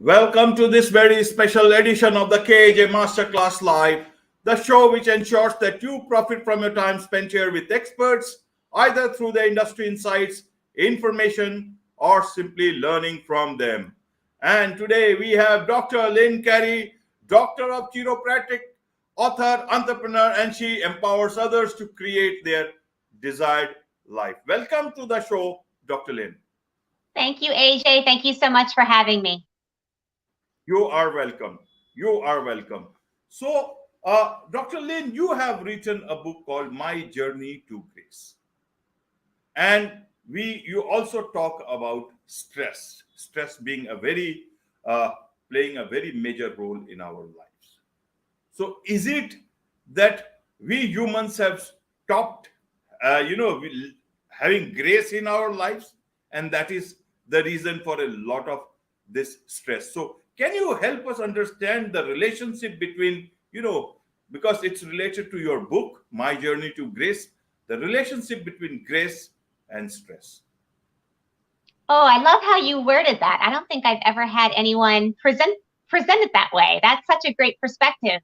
Welcome to this very special edition of the KAJ Masterclass Live, the show which ensures that you profit from your time spent here with experts, either through the industry insights, information, or simply learning from them. And today we have Dr. Lynn Carey, Doctor of Chiropractic, author, entrepreneur, and she empowers others to create their desired life. Welcome to the show, Dr. Lynn. Thank you, AJ. Thank you so much for having me. You are welcome. You are welcome. So, Dr. Lynn, you have written a book called My Journey to Grace. And you also talk about stress being playing a very major role in our lives. So is it that we humans have stopped, having grace in our lives? And that is the reason for a lot of this stress. So can you help us understand the relationship between, because it's related to your book, My Journey to Grace, the relationship between grace and stress? Oh, I love how you worded that. I don't think I've ever had anyone present it that way. That's such a great perspective.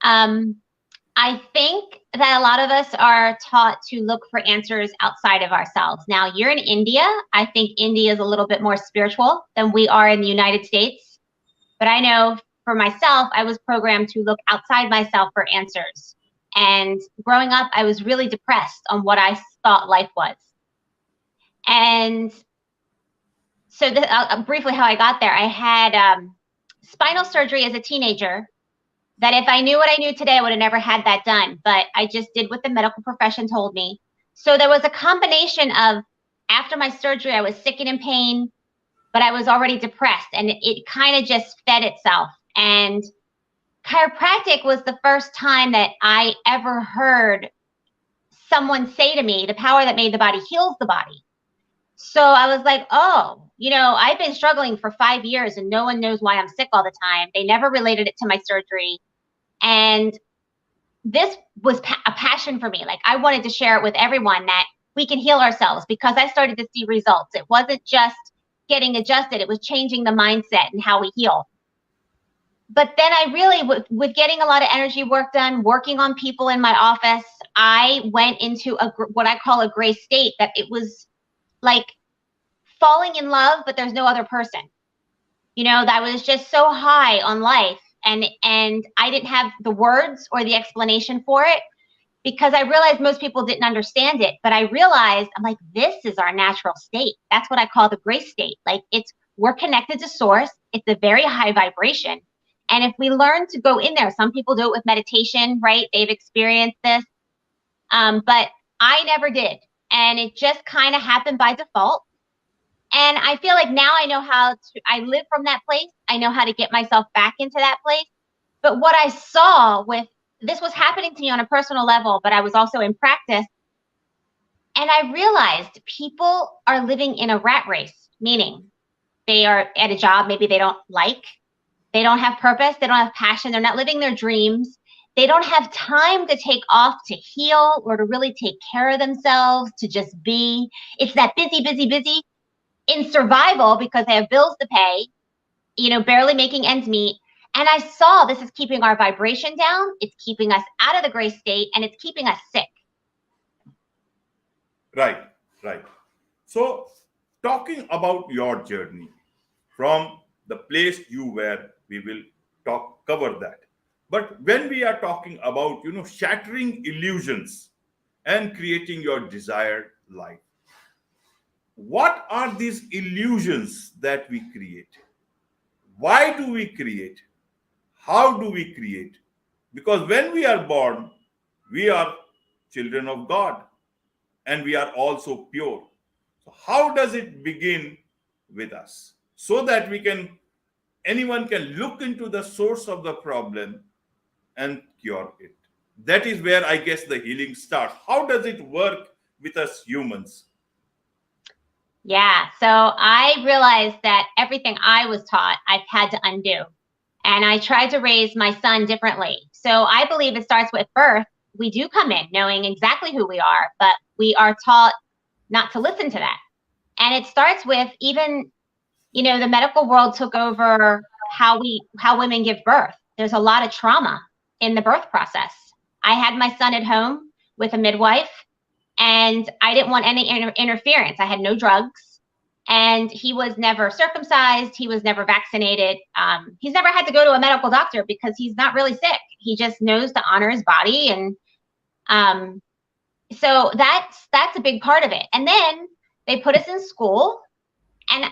I think that a lot of us are taught to look for answers outside of ourselves. Now, you're in India. I think India is a little bit more spiritual than we are in the United States. But I know for myself, I was programmed to look outside myself for answers. And growing up, I was really depressed on what I thought life was. And so briefly how I got there, I had spinal surgery as a teenager that if I knew what I knew today, I would have never had that done. But I just did what the medical profession told me. So there was a combination of, after my surgery, I was sick and in pain, but I was already depressed, and it kind of just fed itself. And chiropractic was the first time that I ever heard someone say to me, the power that made the body heals the body. So I was like, oh, I've been struggling for 5 years and no one knows why I'm sick all the time. They never related it to my surgery. And this was a passion for me. Like, I wanted to share it with everyone that we can heal ourselves, because I started to see results. It wasn't just getting adjusted. It was changing the mindset and how we heal. But then I really, with getting a lot of energy work done, working on people in my office, I went into what I call a gray state, that it was like falling in love, but there's no other person. That was just so high on life. And I didn't have the words or the explanation for it, because I realized most people didn't understand it. But I realized, I'm like, this is our natural state. That's what I call the grace state. Like, we're connected to source. It's a very high vibration. And if we learn to go in there, some people do it with meditation, right? They've experienced this. But I never did. And it just kind of happened by default. And I feel like now I know I live from that place. I know how to get myself back into that place. But what I saw this was happening to me on a personal level, but I was also in practice. And I realized people are living in a rat race, meaning they are at a job maybe they don't like. They don't have purpose. They don't have passion. They're not living their dreams. They don't have time to take off to heal or to really take care of themselves, to just be. It's that busy, busy, busy in survival, because they have bills to pay, barely making ends meet. And I saw this is keeping our vibration down. It's keeping us out of the gray state, and it's keeping us sick. Right. So talking about your journey from the place you were, we will cover that. But when we are talking about, shattering illusions and creating your desired life, what are these illusions that we create? Why do we create? How do we create? Because when we are born, we are children of God, and we are also pure. So how does it begin with us? So that anyone can look into the source of the problem and cure it. That is where I guess the healing starts. How does it work with us humans? Yeah, so I realized that everything I was taught, I've had to undo. And I tried to raise my son differently. So I believe it starts with birth. We do come in knowing exactly who we are, but we are taught not to listen to that. And it starts with even the medical world took over how women give birth. There's a lot of trauma in the birth process. I had my son at home with a midwife, and I didn't want any interference. I had no drugs, and he was never circumcised. He was never vaccinated. He's never had to go to a medical doctor because he's not really sick. He just knows to honor his body, and so that's a big part of it. And then they put us in school, and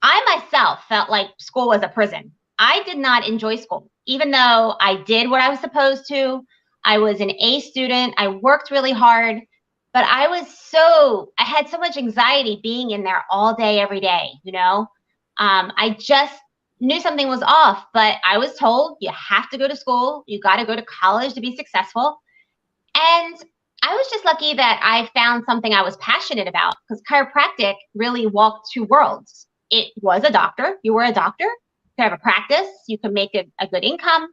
I myself felt like school was a prison. I did not enjoy school, even though I did what I was supposed to. I was an A student. I worked really hard, but I had so much anxiety being in there all day, every day, I just knew something was off, but I was told you have to go to school. You got to go to college to be successful. And I was just lucky that I found something I was passionate about, because chiropractic really walked two worlds. It was a doctor. You were a doctor. You could have a practice. You could make a good income.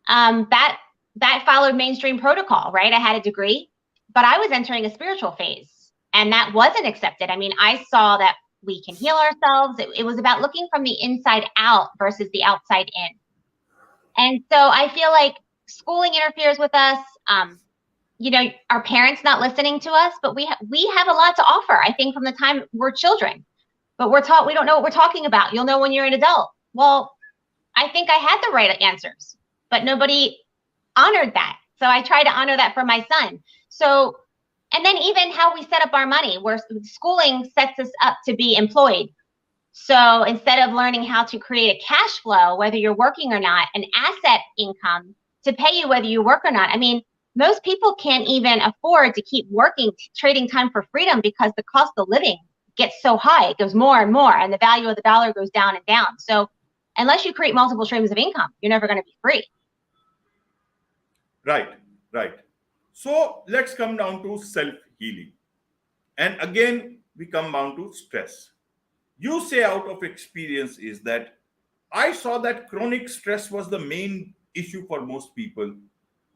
That followed mainstream protocol, right? I had a degree, but I was entering a spiritual phase, and that wasn't accepted. I mean, I saw that we can heal ourselves. It was about looking from the inside out versus the outside in. And so I feel like schooling interferes with us. Our parents not listening to us, but we have a lot to offer, I think, from the time we're children. But we're taught we don't know what we're talking about. You'll know when you're an adult. Well, I think I had the right answers, but nobody honored that. So I try to honor that for my son. So, and then even how we set up our money, where schooling sets us up to be employed. So instead of learning how to create a cash flow, whether you're working or not, an asset income to pay you whether you work or not. I mean, most people can't even afford to keep working, trading time for freedom, because the cost of living gets so high. It goes more and more, and the value of the dollar goes down and down. So unless you create multiple streams of income, you're never going to be free. Right. So let's come down to self-healing. And again, we come down to stress. You say out of experience is that I saw that chronic stress was the main issue for most people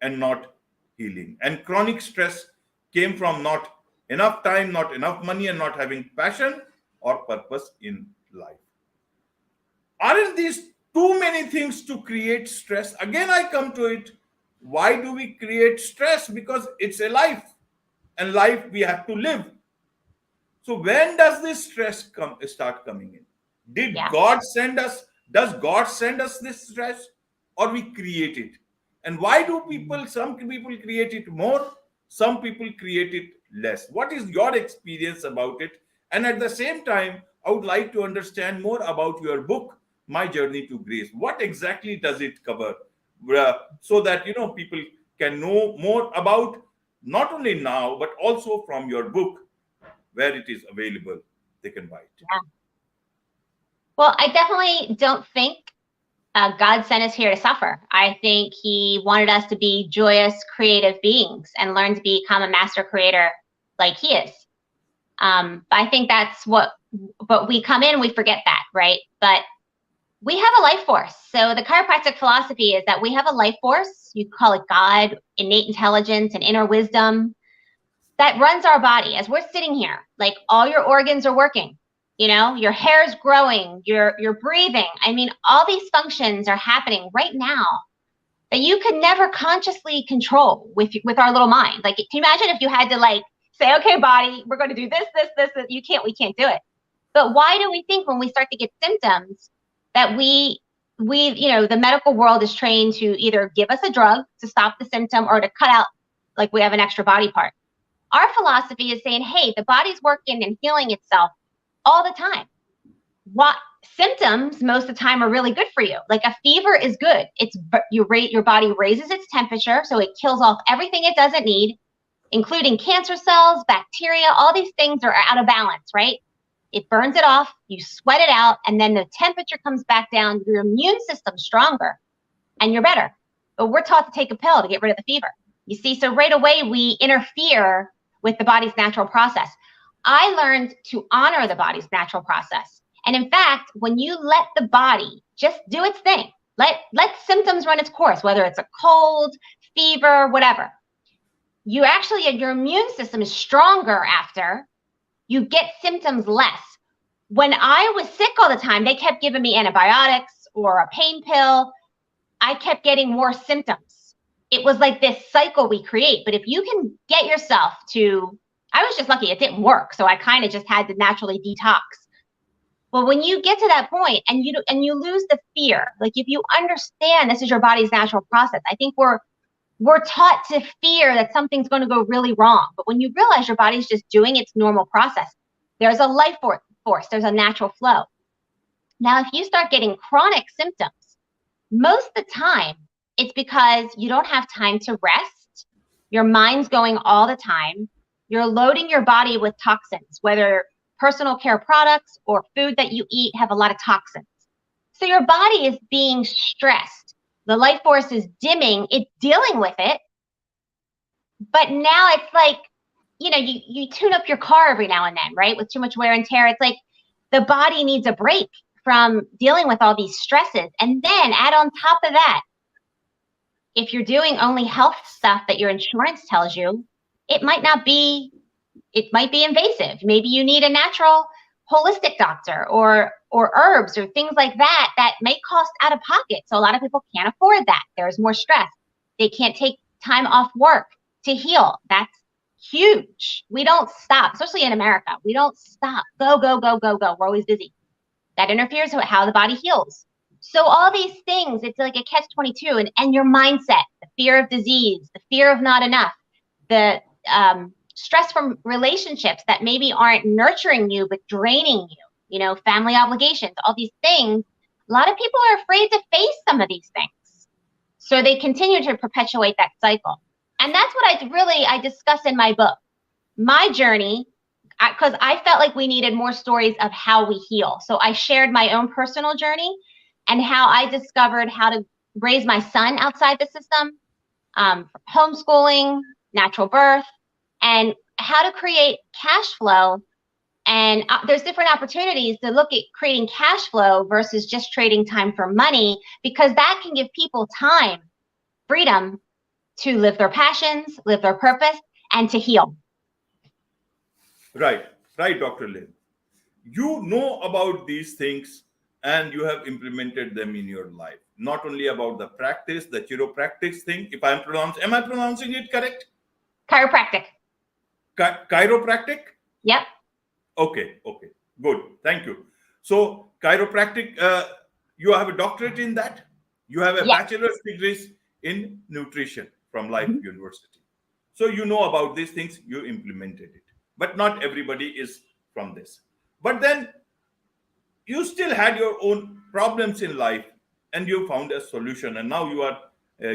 and not healing. And chronic stress came from not enough time, not enough money, and not having passion or purpose in life. Aren't these too many things to create stress? Again, I come to it. Why do we create stress? Because it's a life, and life we have to live. So when does this stress start coming in? Did God send us? Does God send us this stress, or we create it? And why do some people create it more, some people create it less? What is your experience about it? And at the same time, I would like to understand more about your book, My Journey to Grace. What exactly does it cover? So that people can know more about, not only now, but also from your book, where it is available, they can buy it. Yeah. Well, I definitely don't think God sent us here to suffer. I think he wanted us to be joyous, creative beings and learn to become a master creator like he is. I think that's but we come in, we forget that, right? But we have a life force. So the chiropractic philosophy is that we have a life force. You call it God, innate intelligence, and inner wisdom that runs our body. As we're sitting here, like, all your organs are working. Your hair's growing, you're breathing. I mean, all these functions are happening right now that you could never consciously control with our little mind. Like, can you imagine if you had to say, okay, body, we're going to do this. We can't do it. But why do we think when we start to get symptoms that the medical world is trained to either give us a drug to stop the symptom or to cut out, like we have an extra body part? Our philosophy is saying, hey, the body's working and healing itself all the time. What symptoms most of the time are really good for you. Like a fever is good. Your body raises its temperature, so it kills off everything it doesn't need, including cancer cells, bacteria. All these things are out of balance, right? It burns it off, you sweat it out, and then the temperature comes back down, your immune system's stronger, and you're better. But we're taught to take a pill to get rid of the fever. You see, so right away we interfere with the body's natural process. I learned to honor the body's natural process. And in fact, when you let the body just do its thing, let symptoms run its course, whether it's a cold, fever, whatever, your immune system is stronger after. You get symptoms less. when I was sick all the time, they kept giving me antibiotics or a pain pill. I kept getting more symptoms. It was like this cycle we create. But if you can get yourself to, I was just lucky it didn't work. So I kind of just had to naturally detox. Well, when you get to that point and you lose the fear, like if you understand this is your body's natural process, I think we're taught to fear that something's going to go really wrong. But when you realize your body's just doing its normal process, there's a life force, there's a natural flow. Now, if you start getting chronic symptoms, most of the time, it's because you don't have time to rest. Your mind's going all the time. You're loading your body with toxins, whether personal care products or food that you eat have a lot of toxins. So your body is being stressed. The life force is dimming. It's dealing with it. But now it's like, you tune up your car every now and then, right? With too much wear and tear. It's like the body needs a break from dealing with all these stresses. And then add on top of that, if you're doing only health stuff that your insurance tells you, it might be invasive. Maybe you need a natural holistic doctor or herbs or things like that may cost out of pocket. So a lot of people can't afford that. There's more stress. They can't take time off work to heal. That's huge. We don't stop, especially in America. We don't stop. Go, go, go, go, go. We're always busy. That interferes with how the body heals. So all these things, it's like a catch-22, and your mindset, the fear of disease, the fear of not enough, the stress from relationships that maybe aren't nurturing you but draining you, family obligations, all these things. A lot of people are afraid to face some of these things. So they continue to perpetuate that cycle. And that's what I discuss in my book. My journey, because I felt like we needed more stories of how we heal. So I shared my own personal journey and how I discovered how to raise my son outside the system, homeschooling, natural birth, and how to create cash flow. And there's different opportunities to look at creating cash flow versus just trading time for money, because that can give people time, freedom to live their passions, live their purpose, and to heal. Right, Dr. Lynn. You know about these things and you have implemented them in your life. Not only about the practice, the chiropractic thing. If am I pronouncing it correct? Chiropractic. Chiropractic? Yep. Okay, good. Thank you. So chiropractic, you have a doctorate in that? You have a bachelor's degrees in nutrition from Life University. So you know about these things, you implemented it. But not everybody is from this. But then you still had your own problems in life and you found a solution, and now you are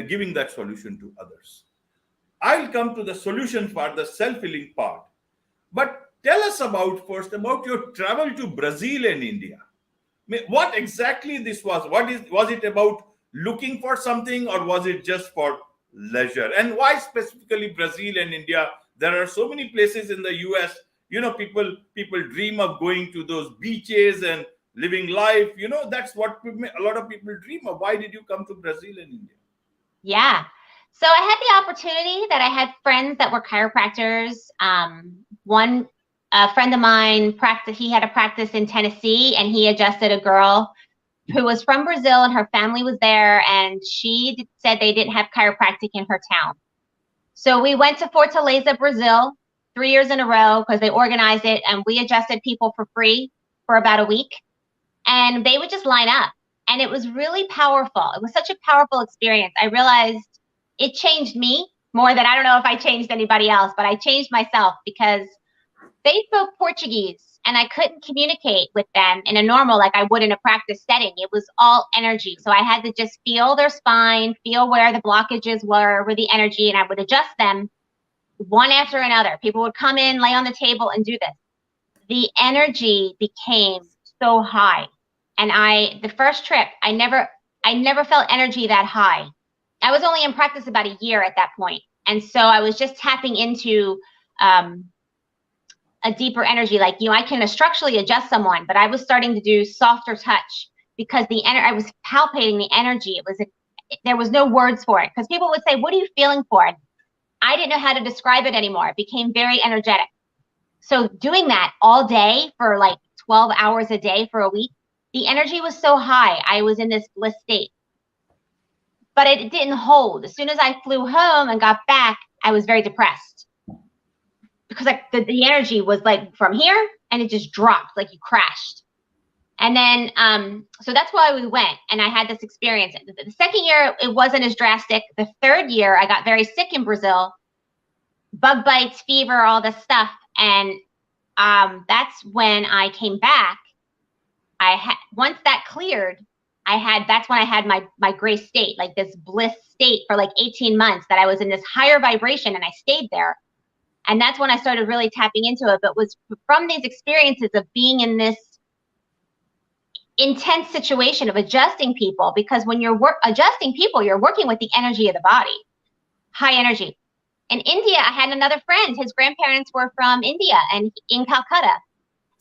giving that solution to others. I'll come to the solution part, the self-healing part. But tell us first about your travel to Brazil and India. What exactly this was? Was it about looking for something, or was it just for leisure? And why specifically Brazil and India? There are so many places in the US, people dream of going to those beaches and living life. That's what a lot of people dream of. Why did you come to Brazil and India? Yeah. So I had the opportunity that I had friends that were chiropractors. One friend of mine he had a practice in Tennessee, and he adjusted a girl who was from Brazil, and her family was there, and she said they didn't have chiropractic in her town. So we went to Fortaleza, Brazil, 3 years in a row, because they organized it, and we adjusted people for free for about a week, and they would just line up. And it was really powerful. It was such a powerful experience. I realized it changed me more than, I don't know if I changed anybody else, but I changed myself, because they spoke Portuguese and I couldn't communicate with them in a normal, like I would in a practice setting. It was all energy. So I had to just feel their spine, feel where the blockages were with the energy, and I would adjust them one after another. People would come in, lay on the table, and do this. The energy became so high. And the first trip, I never felt energy that high. I was only in practice about a year at that point. And so I was just tapping into a deeper energy. Like, I can structurally adjust someone, but I was starting to do softer touch, because I was palpating the energy. There was no words for it, because people would say, what are you feeling for? I didn't know how to describe it anymore. It became very energetic. So doing that all day for like 12 hours a day for a week. The energy was so high. I was in this bliss state. But it didn't hold. As soon as I flew home and got back, I was very depressed. Because the energy was like from here, and it just dropped, like you crashed. And then, so that's why we went, and I had this experience. The second year, it wasn't as drastic. The third year, I got very sick in Brazil, bug bites, fever, all this stuff. And that's when I came back. Once that cleared, that's when I had my grace state, like this bliss state for like 18 months, that I was in this higher vibration, and I stayed there. And that's when I started really tapping into it. But was from these experiences of being in this intense situation of adjusting people, because when you're adjusting people, you're working with the energy of the body, high energy. In India, I had another friend, his grandparents were from India and in Calcutta.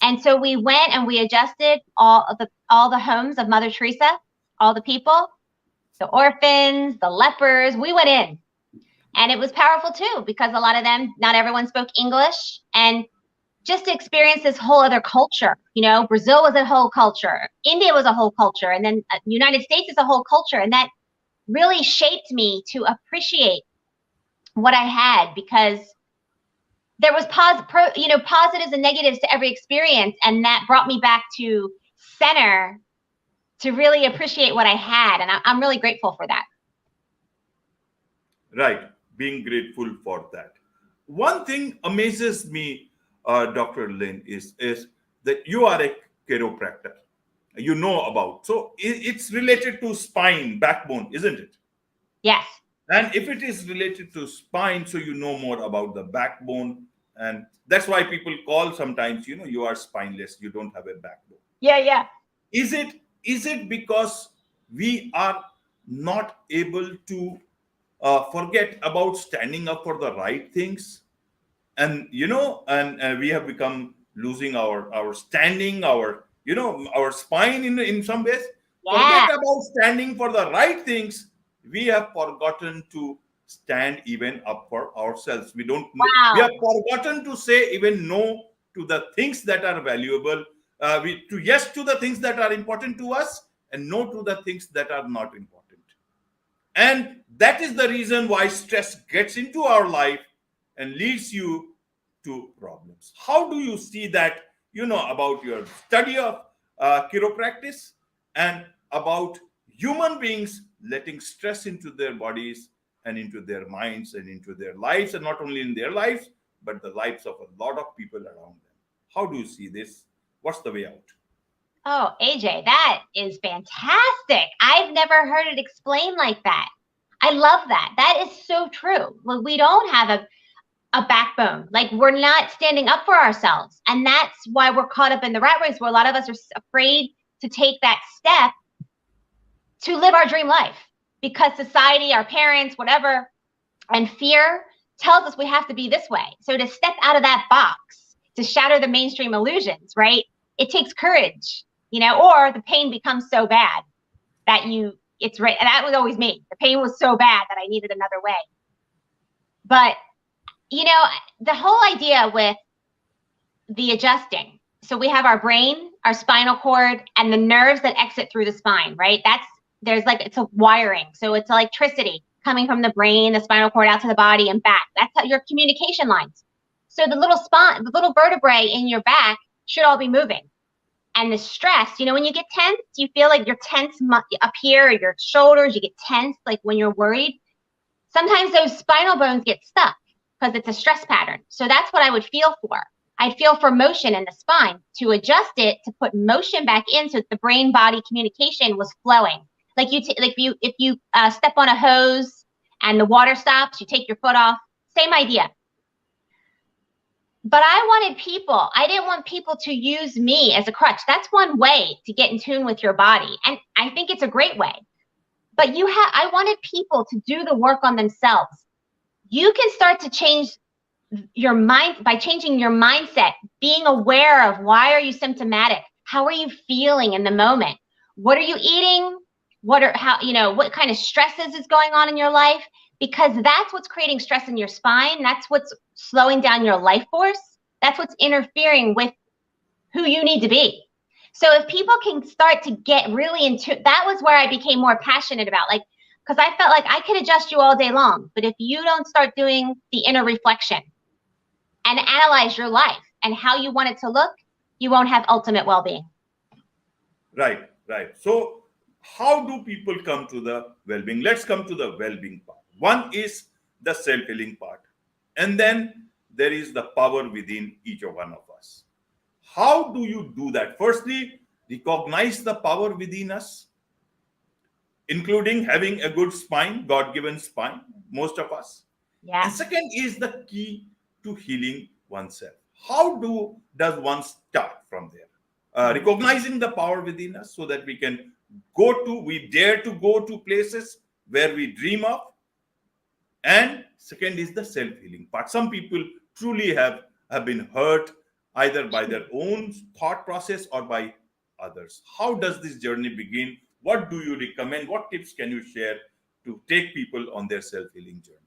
And so we went and we adjusted all the homes of Mother Teresa, all the people, the orphans, the lepers. We went in, and it was powerful too, because a lot of them, not everyone spoke English, and just to experience this whole other culture. You know, Brazil was a whole culture, India was a whole culture, and then United States is a whole culture. And that really shaped me to appreciate what I had, because there was positives and negatives to every experience. And that brought me back to center to really appreciate what I had. And I'm really grateful for that. Right. Being grateful for that. One thing amazes me, Dr. Lynn, is that you are a chiropractor. You know about. So it's related to spine, backbone, isn't it? Yes. And if it is related to spine, so you know more about the backbone. And that's why people call sometimes, you are spineless. You don't have a backbone. Yeah. Is it because we are not able to forget about standing up for the right things? And, we have become losing our standing, our spine in some ways. Yeah. Forget about standing for the right things. We have forgotten to stand even up for ourselves. We have forgotten to say even no to the things that are valuable. Yes to the things that are important to us, and no to the things that are not important. And that is the reason why stress gets into our life and leads you to problems. How do you see that, about your study of chiropractic and about human beings letting stress into their bodies and into their minds and into their lives, and not only in their lives, but the lives of a lot of people around them? How do you see this? What's the way out? Oh, AJ, that is fantastic. I've never heard it explained like that. I love that. That is so true. Well, we don't have a backbone. Like, we're not standing up for ourselves. And that's why we're caught up in the rat race, where a lot of us are afraid to take that step to live our dream life, because society, our parents, whatever, and fear tells us we have to be this way. So to step out of that box, to shatter the mainstream illusions, right? It takes courage, or the pain becomes so bad that it's right. And that was always me. The pain was so bad that I needed another way. But, the whole idea with the adjusting. So we have our brain, our spinal cord, and the nerves that exit through the spine, right? It's a wiring. So it's electricity coming from the brain, the spinal cord, out to the body and back. That's how your communication lines. So the little vertebrae in your back should all be moving. And the stress, when you get tense, you feel like you're tense up here, or your shoulders, you get tense, like when you're worried. Sometimes those spinal bones get stuck because it's a stress pattern. So that's what I would feel for. I'd feel for motion in the spine, to adjust it, to put motion back in, so that the brain-body communication was flowing. Like if you step on a hose and the water stops, you take your foot off. Same idea. But I didn't want people to use me as a crutch. That's one way to get in tune with your body. And I think it's a great way. But I wanted people to do the work on themselves. You can start to change your mind by changing your mindset, being aware of, why are you symptomatic? How are you feeling in the moment? What are you eating? What kind of stresses is going on in your life? Because that's what's creating stress in your spine. That's what's slowing down your life force. That's what's interfering with who you need to be. So if people can start to get really into, that was where I became more passionate about, like, because I felt like I could adjust you all day long, but if you don't start doing the inner reflection and analyze your life and how you want it to look, you won't have ultimate well-being. Right, right. So how do people come to the well-being? Let's come to the well-being part. One is the self-healing part, and then there is the power within each one of us. How do you do that? Firstly, recognize the power within us, including having a good spine, God-given spine, most of us. Yeah. And second is the key to healing oneself. How does one start from there? Recognizing the power within us so that we can we dare to go to places where we dream of. And second is the self-healing part. Some people truly have been hurt either by their own thought process or by others. How does this journey begin? What do you recommend? What tips can you share to take people on their self-healing journey?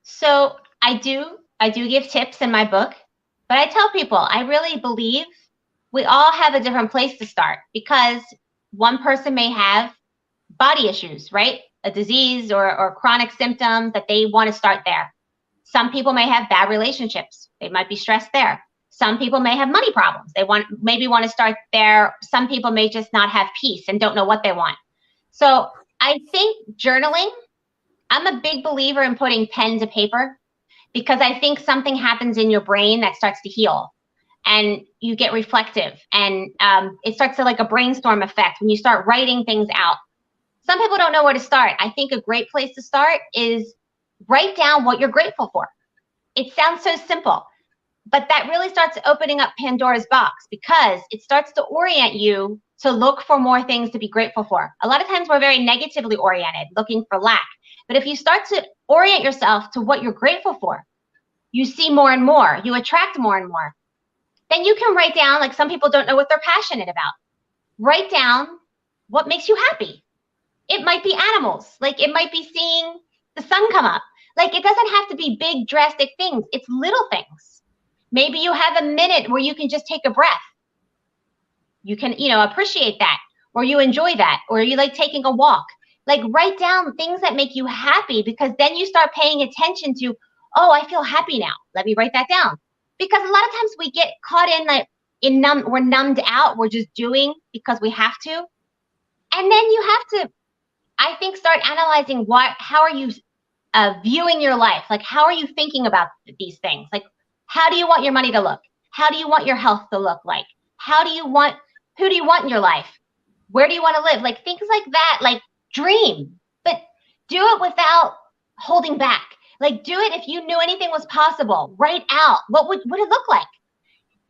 So I do give tips in my book, but I tell people I really believe we all have a different place to start, because one person may have body issues, right? A disease or chronic symptoms that they want to start there. Some people may have bad relationships. They might be stressed there. Some people may have money problems. They maybe want to start there. Some people may just not have peace and don't know what they want. So I think journaling, I'm a big believer in putting pen to paper, because I think something happens in your brain that starts to heal, and you get reflective, and it starts to like a brainstorm effect when you start writing things out. Some people don't know where to start. I think a great place to start is write down what you're grateful for. It sounds so simple, but that really starts opening up Pandora's box, because it starts to orient you to look for more things to be grateful for. A lot of times we're very negatively oriented, looking for lack. But if you start to orient yourself to what you're grateful for, you see more and more, you attract more and more. Then you can write down, like some people don't know what they're passionate about. Write down what makes you happy. It might be animals, like it might be seeing the sun come up. Like it doesn't have to be big, drastic things. It's little things. Maybe you have a minute where you can just take a breath. You can, appreciate that, or you enjoy that, or you like taking a walk. Like write down things that make you happy, because then you start paying attention to, oh, I feel happy now. Let me write that down. Because a lot of times we get caught we're numbed out. We're just doing because we have to. And then you have to, I think, start analyzing how are you viewing your life? Like, how are you thinking about these things? Like, how do you want your money to look? How do you want your health to look like? Who do you want in your life? Where do you want to live? Like things like that, like dream, but do it without holding back. Like do it if you knew anything was possible. Write out what would it look like?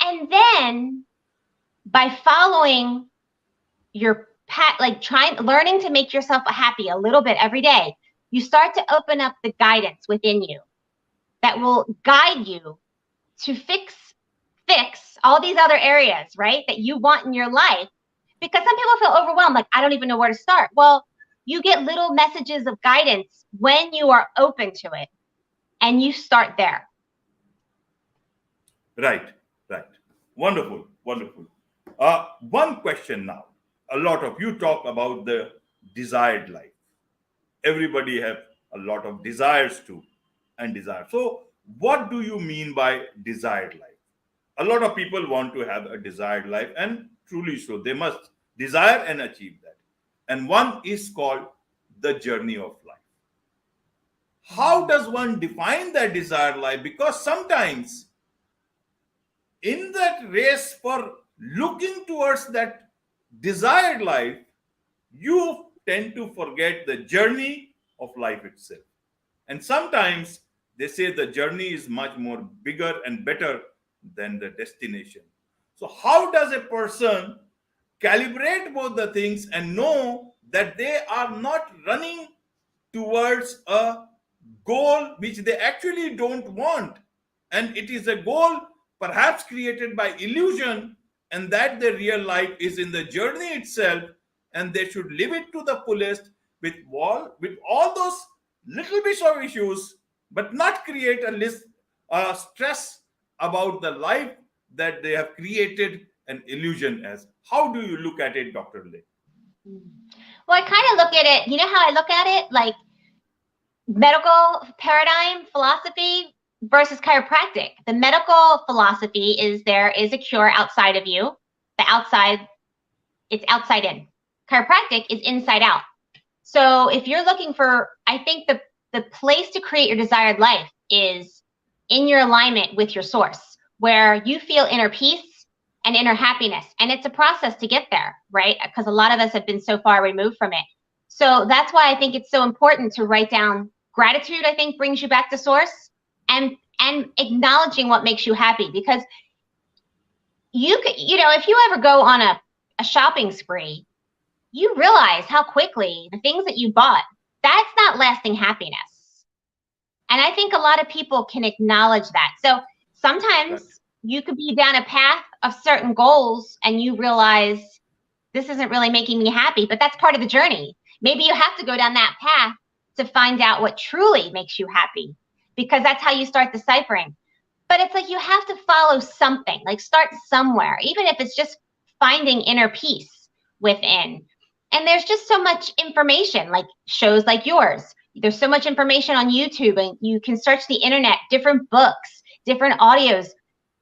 And then by following your learning to make yourself happy a little bit every day, you start to open up the guidance within you that will guide you to fix all these other areas, right, that you want in your life. Because some people feel overwhelmed, like, I don't even know where to start. Well, you get little messages of guidance when you are open to it, and you start there. Right. Wonderful. One question now. A lot of you talk about the desired life. Everybody have a lot of desires too, and desire. So what do you mean by desired life? A lot of people want to have a desired life, and truly so. They must desire and achieve that. And one is called the journey of life. How does one define that desired life? Because sometimes in that race for looking towards that desired life, you tend to forget the journey of life itself. And sometimes they say the journey is much more bigger and better than the destination. So how does a person calibrate both the things and know that they are not running towards a goal which they actually don't want, and it is a goal perhaps created by illusion, and that the real life is in the journey itself, and they should live it to the fullest with all those little bits of issues, but not create a stress about the life that they have created an illusion as. How do you look at it, Dr. Lay? Well, I kind of look at it, you know how I look at it? Like medical paradigm philosophy versus chiropractic. The medical philosophy is there is a cure outside of you. The outside, it's outside in. Chiropractic is inside out. So if you're looking for, I think the place to create your desired life is in your alignment with your source, where you feel inner peace and inner happiness. And it's a process to get there, right? Because a lot of us have been so far removed from it. So that's why I think it's so important to write down gratitude. I think brings you back to source, and acknowledging what makes you happy, because you could, you know, if you ever go on a shopping spree, you realize how quickly the things that you bought, that's not lasting happiness. And I think a lot of people can acknowledge that. So sometimes you could be down a path of certain goals and you realize this isn't really making me happy, but that's part of the journey. Maybe you have to go down that path to find out what truly makes you happy, because that's how you start deciphering. But it's like you have to follow something, like start somewhere, even if it's just finding inner peace within. And there's just so much information, like shows like yours. There's so much information on YouTube, and you can search the internet, different books, different audios.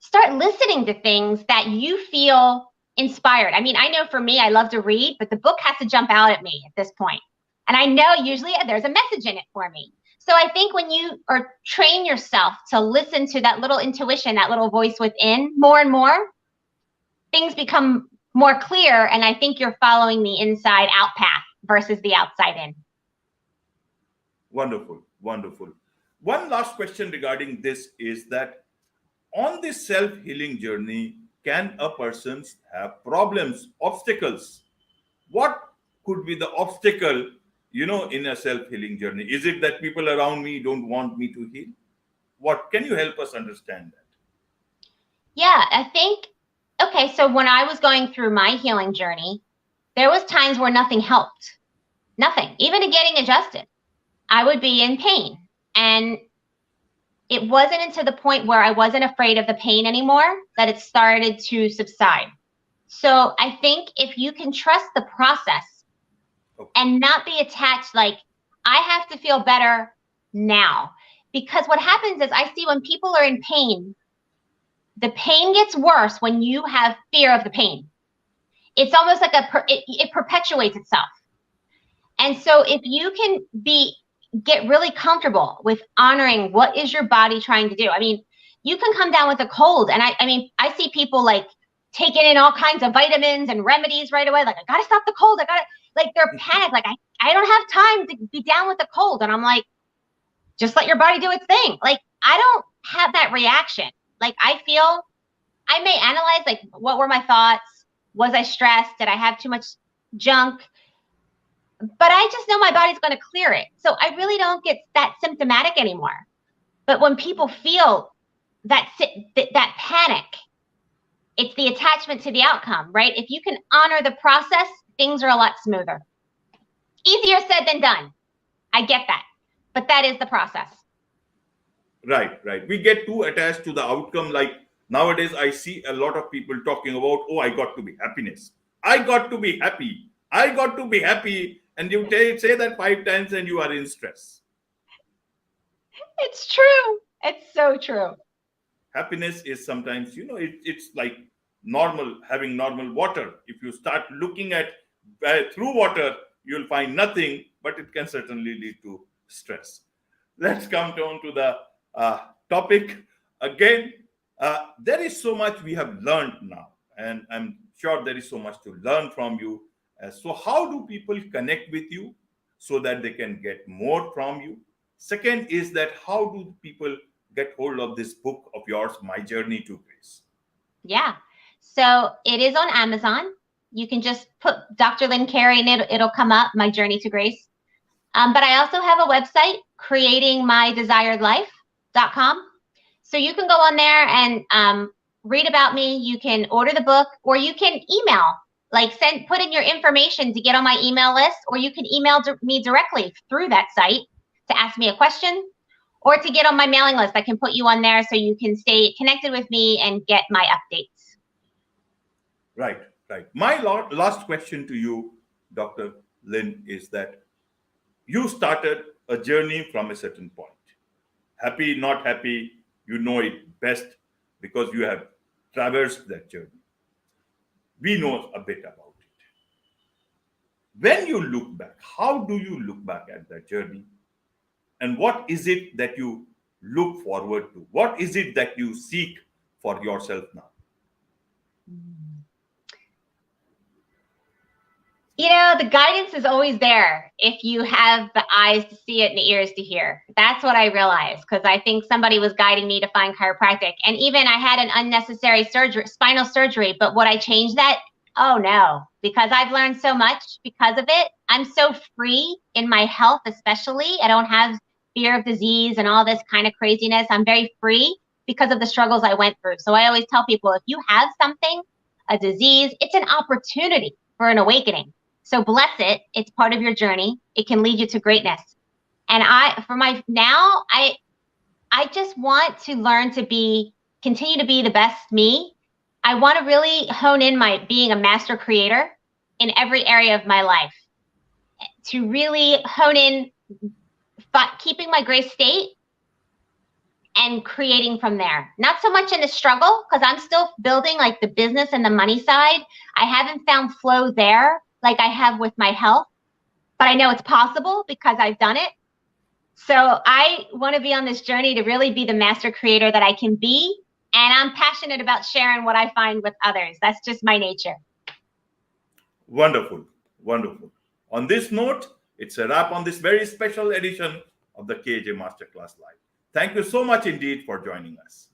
Start listening to things that you feel inspired. I mean, I know for me, I love to read, but the book has to jump out at me at this point. And I know usually there's a message in it for me. So I think when you train yourself to listen to that little intuition, that little voice within more and more, things become more clear. And I think you're following the inside out path versus the outside in. Wonderful, wonderful. One last question regarding this is that on this self-healing journey, can a person have problems, obstacles? What could be the obstacle, in a self-healing journey? Is it that people around me don't want me to heal? What can you help us understand that? Yeah, I think, okay, so when I was going through my healing journey, there was times where nothing helped. Nothing. Even to getting adjusted, I would be in pain. And it wasn't until the point where I wasn't afraid of the pain anymore that it started to subside. So I think if you can trust the process and not be attached, like, I have to feel better now. Because what happens is I see when people are in pain, the pain gets worse when you have fear of the pain. It's almost like it perpetuates itself. And so if you can get really comfortable with honoring what is your body trying to do. I mean, you can come down with a cold, and I see people like taking in all kinds of vitamins and remedies right away. Like, I gotta stop the cold. They're panicked. Like, I don't have time to be down with the cold. And I'm like, just let your body do its thing. Like, I don't have that reaction. Like, I may analyze, like, what were my thoughts? Was I stressed? Did I have too much junk? But I just know my body's going to clear it. So I really don't get that symptomatic anymore. But when people feel that panic, it's the attachment to the outcome, right? If you can honor the process, things are a lot smoother. Easier said than done. I get that. But that is the process. Right. We get too attached to the outcome. Like nowadays, I see a lot of people talking about, oh, I got to be happiness. I got to be happy. I got to be happy. And you say that 5 times and you are in stress. It's true. It's so true. Happiness is sometimes, it's like having normal water. If you start looking at through water, you'll find nothing, but it can certainly lead to stress. Let's come down to the topic. Again, there is so much we have learned now, and I'm sure there is so much to learn from you. So how do people connect with you so that they can get more from you? Second is that how do people get hold of this book of yours, My Journey to Grace? Yeah. So it is on Amazon. You can just put Dr. Lynn Carey and it'll come up, My Journey to Grace. But I also have a website, creatingmydesiredlife.com. So you can go on there and read about me. You can order the book, or you can email, like put in your information to get on my email list, or you can email me directly through that site to ask me a question, or to get on my mailing list. I can put you on there so you can stay connected with me and get my updates. Right. My last question to you, Dr. Lynn, is that you started a journey from a certain point. Happy, not happy, you know it best because you have traversed that journey. We know a bit about it. When you look back, how do you look back at that journey? And what is it that you look forward to? What is it that you seek for yourself now? You know, the guidance is always there if you have the eyes to see it and the ears to hear. That's what I realized, because I think somebody was guiding me to find chiropractic. And even I had an unnecessary surgery, spinal surgery, but would I change that? Oh no, because I've learned so much because of it. I'm so free in my health, especially. I don't have fear of disease and all this kind of craziness. I'm very free because of the struggles I went through. So I always tell people, if you have something, a disease, it's an opportunity for an awakening. So bless it. It's part of your journey. It can lead you to greatness. And I just want to learn to continue to be the best me. I want to really hone in my being a master creator in every area of my life, to really hone in keeping my grace state and creating from there. Not so much in the struggle, because I'm still building like the business and the money side. I haven't found flow there like I have with my health, but I know it's possible because I've done it. So I want to be on this journey to really be the master creator that I can be. And I'm passionate about sharing what I find with others. That's just my nature. Wonderful. On this note, it's a wrap on this very special edition of the KAJ Masterclass Live. Thank you so much indeed for joining us.